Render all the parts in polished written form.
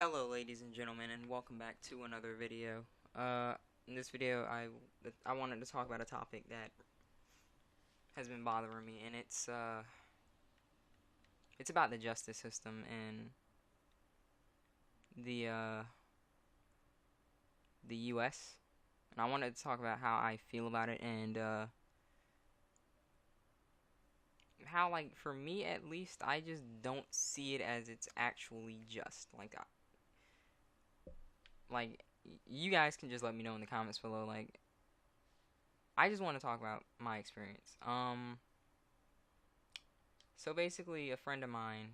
Hello ladies and gentlemen, and welcome back to another video. In this video I wanted to talk about a topic that has been bothering me, and it's about the justice system and the uh the US. And I wanted to talk about how I feel about it and how, like, for me at least, I just don't see it as it's actually just. Like you guys can just let me know in the comments below. Like, I just want to talk about my experience. So basically, a friend of mine,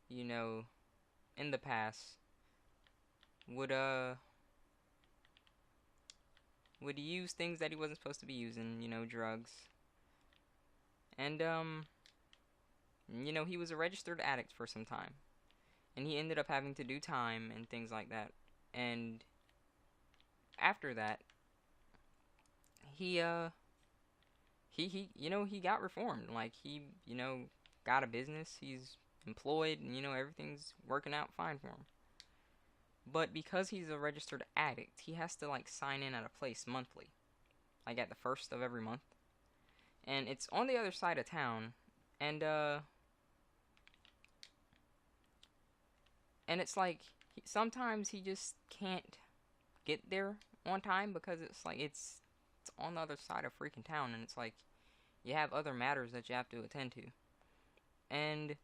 you know, in the past, would would use things that he wasn't supposed to be using, drugs. And he was a registered addict for some time. And he ended up having to do time and things like that. And after that, he he got reformed. Like, he got a business, he's employed, and everything's working out fine for him. But because he's a registered addict, he has to, like, sign in at a place monthly, like at the first of every month. And it's on the other side of town, and it's like sometimes he just can't get there on time because it's like it's on the other side of freaking town, and it's like you have other matters that you have to attend to. And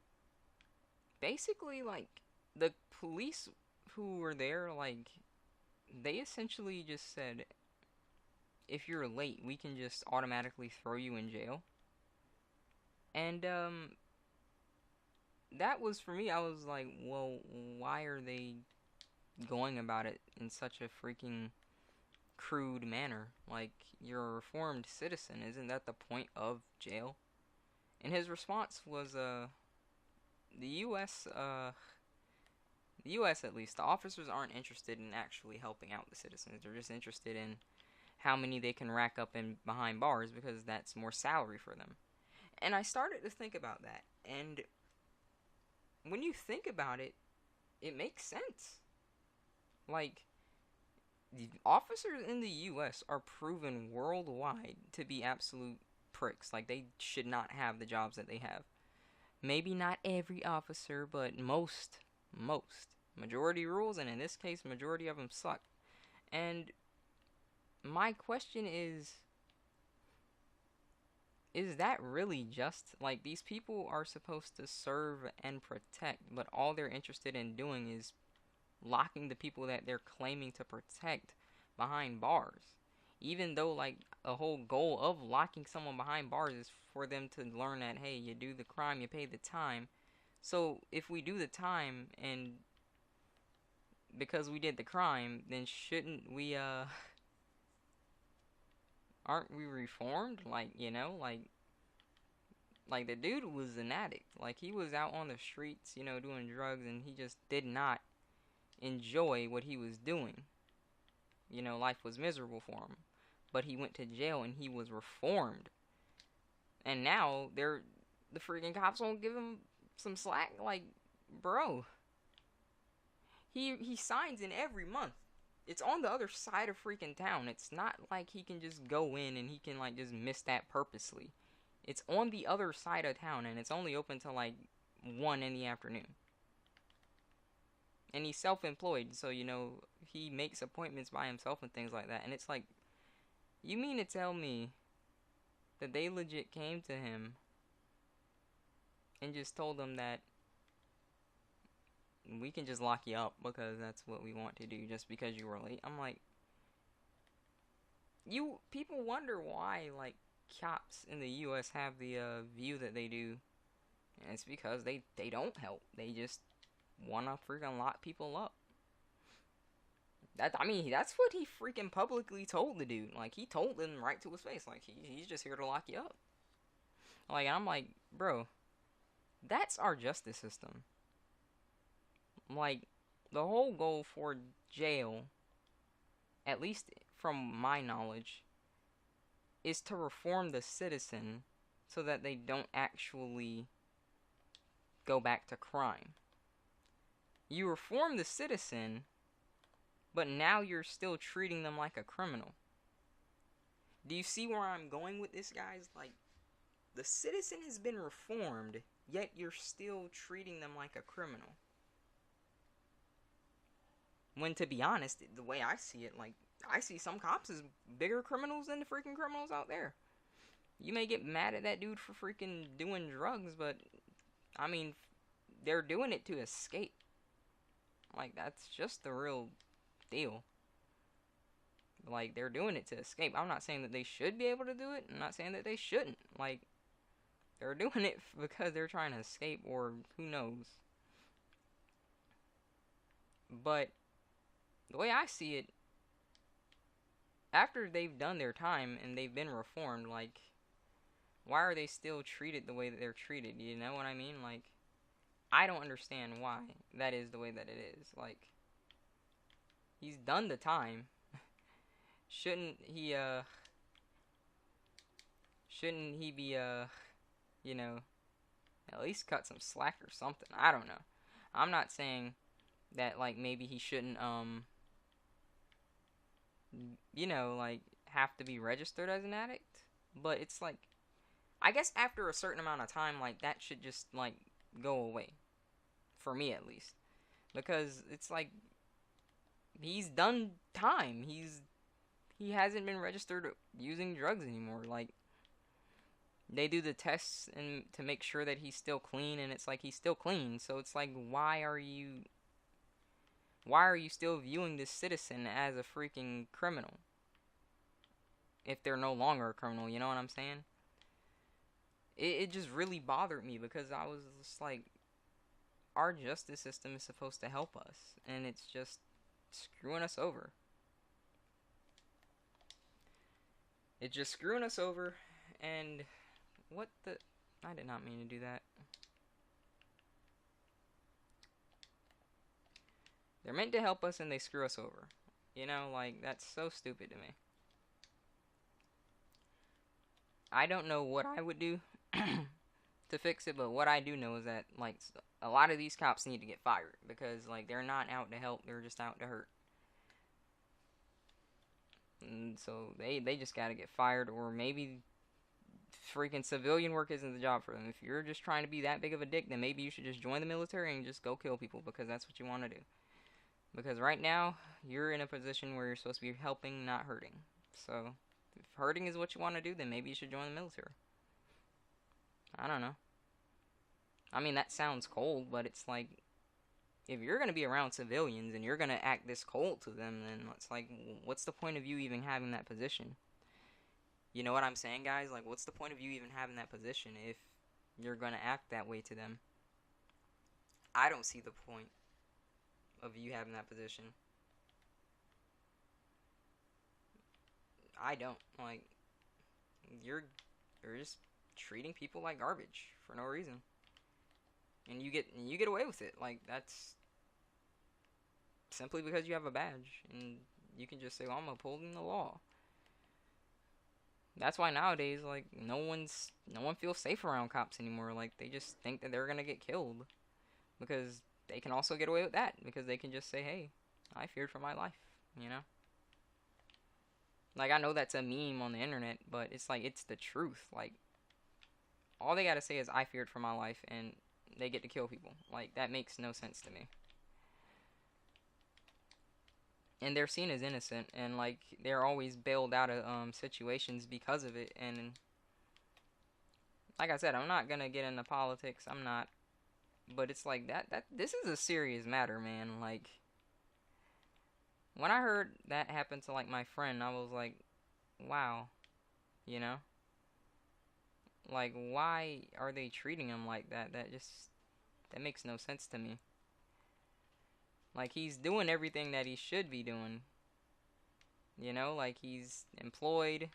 basically, like, the police who were there, like, they essentially just said, if you're late, we can just automatically throw you in jail. And that was, for me, I was like, well, why are they going about it in such a freaking crude manner? Like, you're a reformed citizen, isn't that the point of jail? And his response was, the U.S., the U.S. at least, the officers aren't interested in actually helping out the citizens. They're just interested in how many they can rack up in behind bars because that's more salary for them. And I started to think about that, and when you think about it, it makes sense. Like, the officers in the US are proven worldwide to be absolute pricks. Like, they should not have the jobs that they have. Maybe not every officer, but most. Majority rules, and in this case, majority of them suck. And my question is that really just? Like, these people are supposed to serve and protect, but all they're interested in doing is locking the people that they're claiming to protect behind bars. Even though, like, a whole goal of locking someone behind bars is for them to learn that, hey, you do the crime, you pay the time. So if we do the time, and because we did the crime, then shouldn't we aren't we reformed? Like, like the dude was an addict. Like, he was out on the streets, doing drugs, and he just did not enjoy what he was doing. Life was miserable for him. But he went to jail and he was reformed. And now the freaking cops won't give him some slack. Like, bro, he signs in every month. It's on the other side of freaking town. It's not like he can just go in and he can, like, just miss that purposely. It's on the other side of town, and it's only open till like 1 in the afternoon. And he's self-employed, so he makes appointments by himself and things like that. And it's like, you mean to tell me that they legit came to him and just told him that we can just lock you up because that's what we want to do just because you were late? I'm like, people wonder why, like, cops in the US have the view that they do, and it's because they don't help. They just want to freaking lock people up. That's what he freaking publicly told the dude. Like, he told him right to his face, like, he's just here to lock you up. Like, I'm like, bro, that's our justice system. Like, the whole goal for jail, at least from my knowledge, is to reform the citizen so that they don't actually go back to crime. You reform the citizen, but now you're still treating them like a criminal. Do you see where I'm going with this, guys? Like, the citizen has been reformed, yet you're still treating them like a criminal. When, to be honest, the way I see it, like, I see some cops as bigger criminals than the freaking criminals out there. You may get mad at that dude for freaking doing drugs, but, I mean, they're doing it to escape. Like, that's just the real deal. Like, they're doing it to escape. I'm not saying that they should be able to do it. I'm not saying that they shouldn't. Like, they're doing it because they're trying to escape, or who knows. But the way I see it, after they've done their time and they've been reformed, like, why are they still treated the way that they're treated? You know what I mean? Like, I don't understand why that is the way that it is. Like, he's done the time. Shouldn't he be, you know, at least cut some slack or something? I don't know. I'm not saying that, like, maybe he shouldn't, you know, like, have to be registered as an addict. But it's like, I guess after a certain amount of time, like, that should just, like, go away. For me, at least. Because it's like, he's done time. He hasn't been registered using drugs anymore. Like, they do the tests and to make sure that he's still clean, and it's like he's still clean. So it's like, why are you still viewing this citizen as a freaking criminal if they're no longer a criminal? You know what I'm saying? It just really bothered me, because I was just like, our justice system is supposed to help us, and it's just screwing us over. It's just screwing us over. And what the... I did not mean to do that. They're meant to help us and they screw us over. You know, like, that's so stupid to me. I don't know what I would do to fix it, but what I do know is that, like, a lot of these cops need to get fired, because, like, they're not out to help, they're just out to hurt. And so they just gotta get fired, or maybe freaking civilian work isn't the job for them. If you're just trying to be that big of a dick, then maybe you should just join the military and just go kill people, because that's what you want to do. Because right now, you're in a position where you're supposed to be helping, not hurting. So, if hurting is what you want to do, then maybe you should join the military. I don't know. I mean, that sounds cold, but it's like, if you're going to be around civilians and you're going to act this cold to them, then it's like, what's the point of you even having that position? You know what I'm saying, guys? Like, what's the point of you even having that position if you're going to act that way to them? I don't see the point of you having that position. I don't. Like, you're just treating people like garbage for no reason. And you get away with it. Like, that's simply because you have a badge, and you can just say, well, I'm upholding the law. That's why nowadays, like, no one feels safe around cops anymore. Like, they just think that they're gonna get killed, because they can also get away with that, because they can just say, hey, I feared for my life, you know? Like, I know that's a meme on the internet, but it's like, it's the truth. Like, all they gotta say is, I feared for my life, and they get to kill people. Like, that makes no sense to me. And they're seen as innocent, and, like, they're always bailed out of situations because of it. And like I said, I'm not gonna get into politics. I'm not. But it's like, this is a serious matter, man. Like, when I heard that happen to, like, my friend, I was like, wow, you know? Like, why are they treating him like that? That makes no sense to me. Like, he's doing everything that he should be doing. You know, like, he's employed.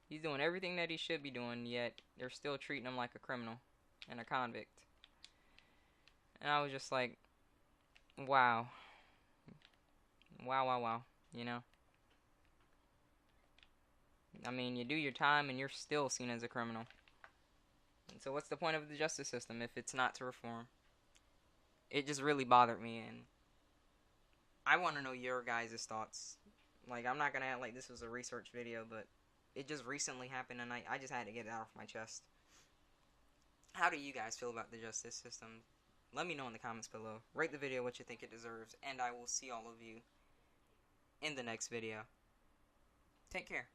He's doing everything that he should be doing, yet they're still treating him like a criminal and a convict. And I was just like, wow. Wow, wow, wow, you know? I mean, you do your time and you're still seen as a criminal. And so what's the point of the justice system if it's not to reform? it just really bothered me, and I want to know your guys' thoughts. Like, I'm not gonna act like this was a research video, but it just recently happened, and I just had to get it out of my chest. How do you guys feel about the justice system? Let me know in the comments below. Rate the video what you think it deserves, and I will see all of you in the next video. Take care.